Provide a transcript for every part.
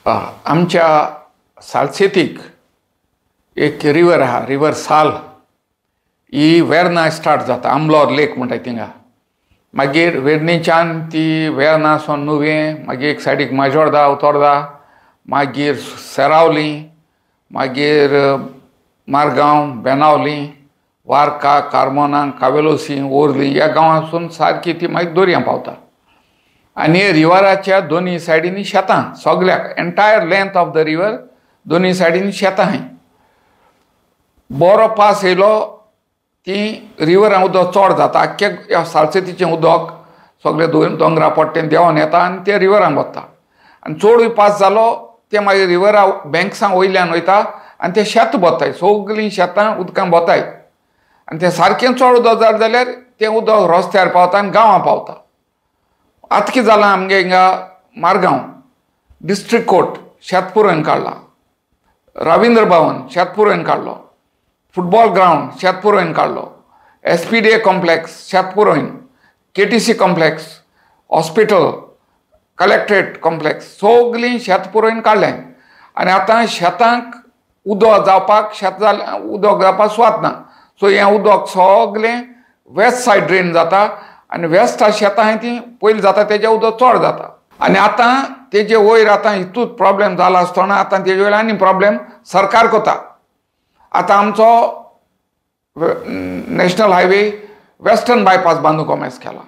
आमच्या सालसेतीक एक रिवर आहा, रिवर साल ही वेर्ना स्टार्ट जाता, आमलोर लेक म्हणटात थिंगा. मागीर वेर्णेच्यान ती वेर्नासून नुवें, मागीर एक सायडीक माजोर्दा उतोर्दा, मागीर सेरावली, मागीर मारगांव, बेनावली, वार्का, कार्मोना, कावेलोसी, ओर्ली ह्या गांवांसून सारकी ती मागीर दर्या पावता. आनी रिवराच्या दोनी सायडीनी शेतां, सगळ्याक entire length of the river दोनी सायडीनी शेतां आहाय. बरो पास येयलो ती रिवरां उदक चड जाता, आख्ख्या सालसेतीचें उदक सगळे दोंगरा पट्टेन देंवोन येता आनी ते रिवरांत वता. आनी चडूय पास जालो ते मागीर रिवरा बँक्सां वयल्यान वयता आनी ते शेत बोताय, सगळीं शेतां उदकांत बोताय. आनी तें सारकें चड उदक जालें जाल्यार तें उदक रस्त्यार पावता आनी गांवां पावता. आतां कितें जालां आमगे हिंगा मारगांव डिस्ट्रिक्ट कोर्ट शेत पुरोवन काडला, रविंद्र भवन शेत पुरोवन काडलो, फुटबॉल ग्राउंड शेत पुरोवन काडलो, SPDA कॉम्प्लेक्स शेत पुरोवन, KTC complex, hospital, collectorate complex सगळीं शेत पुरोवन काडलें. आनी आतां शेतांक उदक जावपाक उदक जावपाक सुवात ना. सो हें उदक सगळें वेस्ट सायड ड्रेन जाता आनी वेस्ट शेतां आहाय ती पयलीं जाता तेजें उदक चड जाता. आनी आतां तेजे वयर आतां हितूच प्रॉब्लेम जाला आसतना आतां तेजे वयर आनी प्रॉब्लेम सरकार कोता. आतां आमचो नॅशनल हायवे वेस्टर्न बायपास बांदूंक उमेस केला.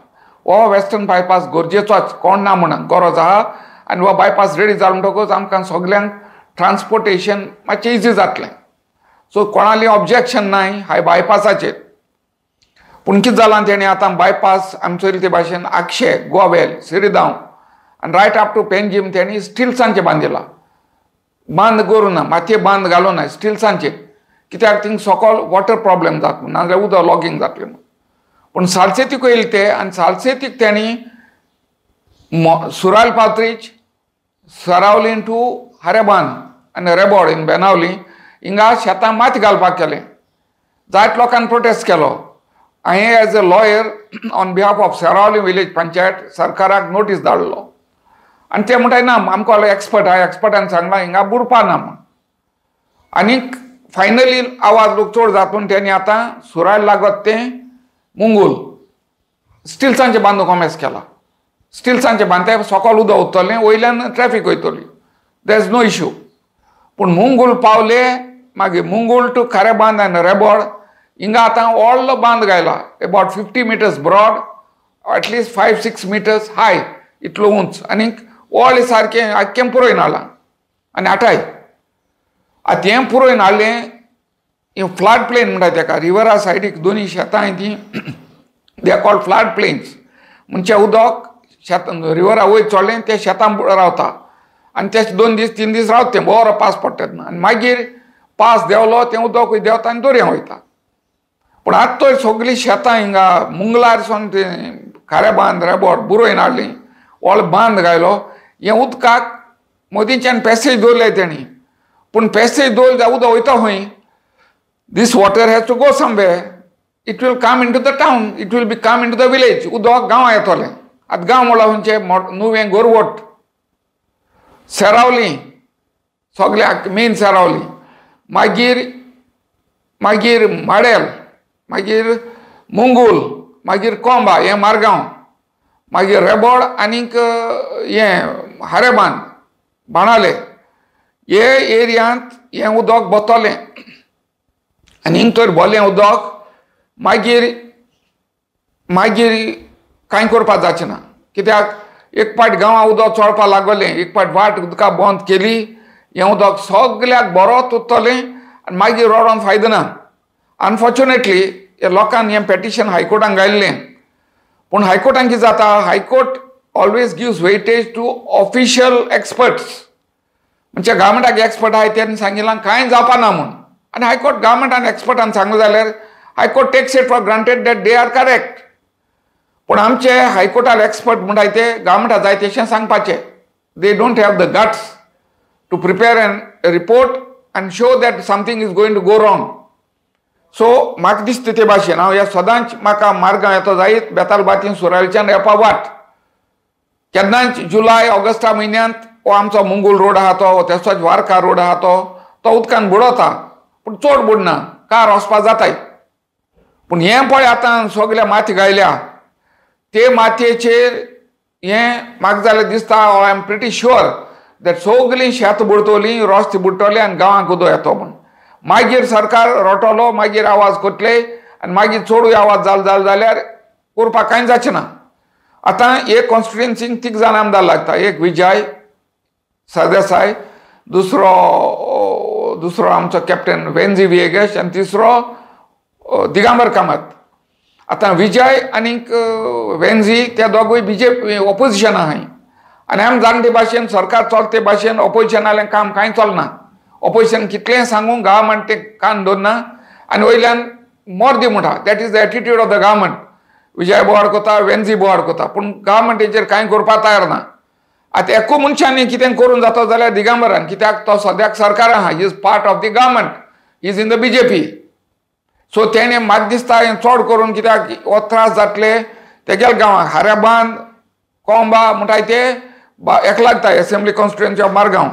हो वेस्टर्न बायपास गरजेचोच, कोण ना म्हणून गरज आहा. आनी हो बायपास रेडी जालो म्हणटकूच आमकां सगल्यांक ट्रान्सपोर्टेशन मातशें इजी जातलें. सो कोणाली ऑब्जेक्शन नाय हाय बायपासाचेर. पूण कितें जालां तेणें आतां बायपास आमचो ते भाशेन आक्षे, गोवेल, सिरिदांव आनी रायट अप टू पेनजीम तेणी स्टिल्सांचे बांदिला. बांद करूं ना, मातये बांद घालूं ना, स्टिल्सांचे. कित्याक थिंग सकयल वॉटर प्रॉब्लेम जाता नाजाल्यार उदक लॉगींग जातलें म्हूण. पूण सालसेतीक येयले ते आनी सालसेतीक तेणी सुराल पात्रीच, सरावलीन टू हारेबांद आनी रेबोड इन बेनावली हिंगा शेतां माती घालपाक केलें. जायत लोकांनी प्रोटेस्ट केलो. हांवें as a lawyer on behalf of Seraulim village panchayat सरकाराक नोटीस धाडलो आनी ते म्हणटाय ना आमकां एक्सपर्ट आहा, एक्सपर्टान सांगलां हिंगा बुरपा ना म्हूण. आनीक फायनली आवाज लोक चड जाता म्हूण तेणी आतां सुराल लागत तें मुंगूल स्टिल्सांचे बांदूंक उमेस केला. स्टिल्सांचे बांदताय सकयल उदक उत्तलें, वयल्यान ट्रॅफिक वयतली, देर इज नो इश्यू. पूण मुंगूल पावले मागीर मुंगूल टू खारेबांद आनी रेबोड हिंगा आतां व्हडलो बांद गायला, about 50 meters broad, at least 5-6 meters हाय, इतलो उंच. आनीक व्हडलें सारकें आख्खें पुरोवन हाडलां. आनी आठाय आतां हें पुरोवन हाडलें, हें फ्लड प्लेन म्हणटा तेका, रिवरा सायडीक दोनी शेतां हाय तीं they are called flood plains. म्हणजे उदक शेत रिवरा वयर चडलें तें शेतां रावता आनी ते 2 दीस 3 दीस रावता तें बरो पास पडटा तेन्ना. आनी मागीर पास देंवलो तें उदक देंवता आनी दर्या वयता. पूण आतां तर सगळीं शेतां हिंगा मुंगलारसून ते खारेबांद रेबोड बुरोवन हाडलीं, व्हडलो बांद घायलो. हें उदकाक मोदींच्यान पॅसेज दवरले तेणी. पूण पॅसेज दवरले उदक वयता खंय? This water has to go somewhere. It will come in to the town, it will be come in to the village. उदक गांवां येतलें. आतां गांव म्हणल्यार खंयचे नुवें, गोरवट, सेरावली, सगळ्याक मेन सेरावली, मागीर माडेल, मागीर मुंगूल, मागीर कोंबा हें मारगांव, मागीर रेबोड आनीक हें हारेबांद, बाणाले हे एरियांत हें उदक बतलें. आनी हिंग तर बोलें उदक मागीर कांय करपाक जावचें ना. कित्याक एक पाट गांवां उदक चोडपा लागलें, एक पाट वाट उदका बंद केली, हें उदक सगळ्याक बरोच उत्तलें आनी मागीर रडोन फायदो ना. अनफॉर्च्युनेटली हे लोकांनी हें पेटिशन हायकोर्टान घायल्लें. पूण हायकोर्टान कितें जाता, high court always gives weightage to official experts. म्हणजे गव्हर्मेंटाक एक्सपर्ट आहाय तेणी सांगिलां कांय जावपा ना म्हूण. आनी हायकोर्ट गव्हर्मेंटान एक्सपर्टान सांगलें जाल्यार high court takes it for granted that they are correct. पूण आमचे हायकोर्टाल एक्सपर्ट म्हणटाय ते गव्हर्मेंटाक जाय तशें सांगपाचें. They don't have the guts to prepare an report and show that something is going to go wrong. So म्हाका दिसता ते भाशेन हांव ह्या सदांच म्हाका मारगांव येता जायत बेताल बातीन सुरालच्यान येवपा वाट. केन्नाच जुलय ऑगस्टा म्हयन्यांत वो आमचो मुंगूल रोड आहा तो तेसोच वारका रोड आहा तो उदकान बुडवता पूण चड बुडना कार वचपा जाताय पूण हें पळय आतां सगळे माती गायल्या ते मातयेचेर हें म्हाका जाल्यार दिसता I am pretty sure that सगळीं शेत बुडतलीं रस्ते बुडटले आनी गांवांक उदक येतो म्हूण मागीर सरकार रटलो मागीर आवाज करतले आनी मागीर चडूय आवाज जालो जाल्यार करपाक कांय जाचें ना आतां एक कॉन्स्टिट्युएन्सीक 3 जाण आमदार लागता एक विजय सरदेसाय दुसरो आमचो कॅप्टन वेंझी विएगस आनी तिसरो दिगंबर कामत आतां विजय आनीक वेंझी ते दोगूय बीजेपी ऑपोजिशन आहाय आनी आमी जाणटे भाशेन सरकार चलता ते भाशेन ऑपोजिशनालें काम कांय चलना ऑपोजिशन कितलेंय सांगूं गव्हर्मेंट ते कान दवरना आनी वयल्यान मोर्दी म्हणटा that is the attitude of the government Vijay बोवाड कोता वेंझी बोवाड कोता पूण गव्हर्मेंटेचेर कांय करपाक तयार ना आतां एकू मनशांनी कितें करून जाता जाल्यार दिगंबरान कित्याक तो सद्याक सरकार आहा he is part of the government he is in the BJP so तेणें म्हाका दिसता हें चड करून कित्याक हो त्रास जातले तेगेल्या गांवांक हाऱ्याबांद कोंबा म्हणटाय ते एक लागता एसेंब्ली कॉन्स्टिट्युएन्सी ऑफ मारगांव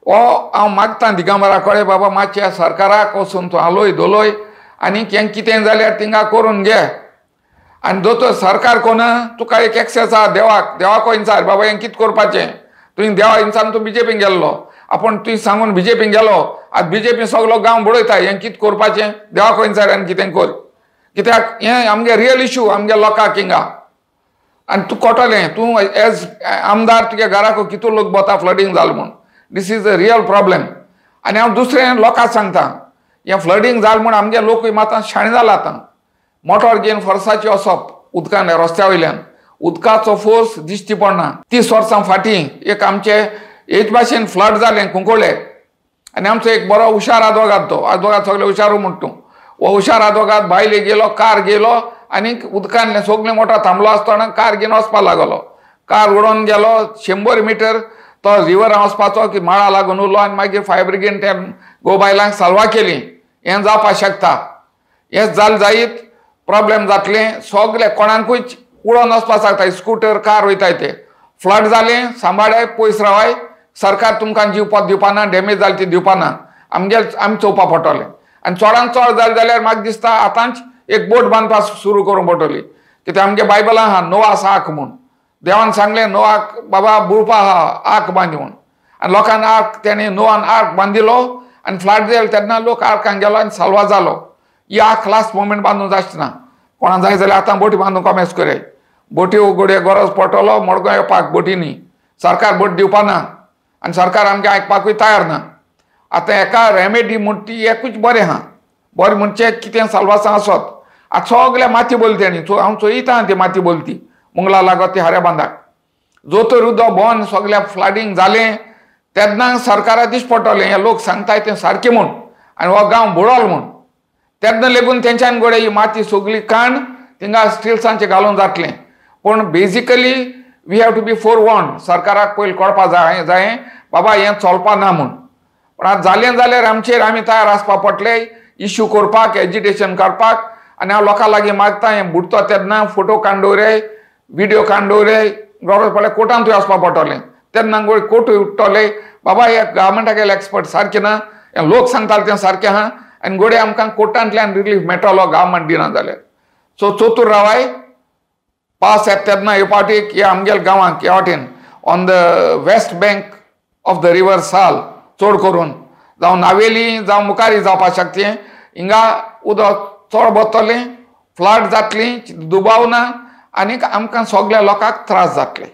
हो हांव मागतां दिगंबरा कडेन बाबा मातशें सरकाराक वचून तूं आलोय दोलोय आनी हें कितें जाल्यार थिंगा करून घे आनी दोतोर सरकार कोण तुका एक एक्सेस आहा देवाक इंचार बाबा हें कितें करपाचें तुवें देवा इंचान तूं बीजेपीन गेल्लो आपूण तुवें सांगून बीजेपीन गेलो आतां बीजेपीन सगलो गांव बुडयता हें कितें करपाचें देवाक इंचार आनी कितें कर कित्याक हें आमगे रियल इश्यू आमगे लोकांक हिंगा आनी तूं कोटलें तूं एज आमदार तुगे घराक कितू लोक बोता फ्लडींग जालें म्हूण this is a real problem आनी हांव दुसरें लोकांक सांगता हें फ्लडींग जालें म्हूण आमगे लोकूय मात शाणे जाला आतां मोटोर घेवन फोर्साची वचप उदकान रस्त्या वयल्यान उदकाचो फोर्स दिश्टी पडना 30 वर्सां फाटीं एक आमचे हेच भाशेन फ्लड जालें कुंकोळे आनी आमचो एक बरो हुशार आदवोगाद तो आदवोगाद सगळे हुशारू म्हणटा तूं हो हुशार आदवोगाद भायले गेलो कार गेलो आनी उदकांतलें सगळें मोटो थांबलो आसतना कार घेवन वचपाक लागलो कार उडोवन गेलो 100 मिटर तो रिवरान वचपाचो की माळा लागून उरलो आनी मागीर फायर ब्रिगेड त्या गोबायलांक साल्वा केली हें जावपाक शकता हें जालें जायत प्रॉब्लेम जातलें सगळे कोणाकूय उडोवन वचपाक शकता स्कूटर कार वयताय ते फ्लड जालें सांबाळाय पयस रावाय सरकार तुमकां जीव दिवपाना डॅमेज जालें ती दिवपाना आमी चोवपाक पडटलें आनी चडांत चड जालें जाल्यार म्हाका दिसता आतांच एक बोट बांदपाक सुरू करूंक पडटली कित्याक आमगे बायबलां आहा नोआस आर्क म्हूण देवान सांगलें नोआक बाबा बुडपा आहा आर्क बांदी म्हूण आनी लोकांक आर्क तेणें नोआन आर्क बांदिलो आनी फ्लड जालें तेन्ना लोक आर्कांक गेलो आनी साल्वा जालो ही आर्क लास्ट मोमेंट बांदूंक जायना कोणा जाय जाल्यार आतां बोटी बांदूंक कमेस कराय बोटी घोड्या गरज पडटलो मडगांव येवपाक बोटींनी सरकार बोट दिवपाना आनी सरकार आमगे आयकपाकूय तयार ना आतां एका रेमेडी म्हूण ती एकूच बरें आहा बरें म्हणचे कितें साल्वासां आसत आतां सगळे माती बोली तेणी हांव चोयता ती माती बोली ती मुंगला लागत ती हाऱ्या बांदाक जो तर उदक भोवन सगळ्या फ्लडींग जालें तेन्ना सरकारा दिश्ट पडटलें हे लोक सांगताय तें सारकें म्हूण आनी हो गांव बुडोल म्हूण तेन्ना लेगून तेंच्यान घोडे ही माती सगळी काण थिंगा स्टिल्सांचें घालून जातलें पूण basically we have to be forewarned सरकाराक पयलीं कळपाक जाय बाबा हें चलपा ना म्हूण पूण आतां जालें जाल्यार आमचेर आमी तयार आसपाक पडटले इश्यू करपाक एजिटेशन करपाक आनी हांव लोकां लागीं मागता हें बुडतो तेन्ना फोटो काडून दवरय व्हिडियो काडून दवरय गरज पडल्यार कोर्टांतूय वचपाक पडटलें तेन्ना कोर्टूय उठटले बाबा हे गव्हर्मेंटाक एक्सपर्ट सारकें ना हें लोक सांगताले तें सारकें आहा आनी घोडे आमकां कोर्टांतल्यान रिलीफ मेळटलो गव्हर्मेंट दिना जाल्यार सो चतूर रावाय पावस येता तेन्ना हे फावटीक हे आमगेल्या गांवांक ह्या वाटेन on the west bank of the river Sal चड करून जावं नावेली जावं मुखारी जावपाक शकतें हिंगा उदक चड बसतलें फ्लड जातली दुबाव ना आनीक आमकां सगळ्या लोकांक त्रास जातले.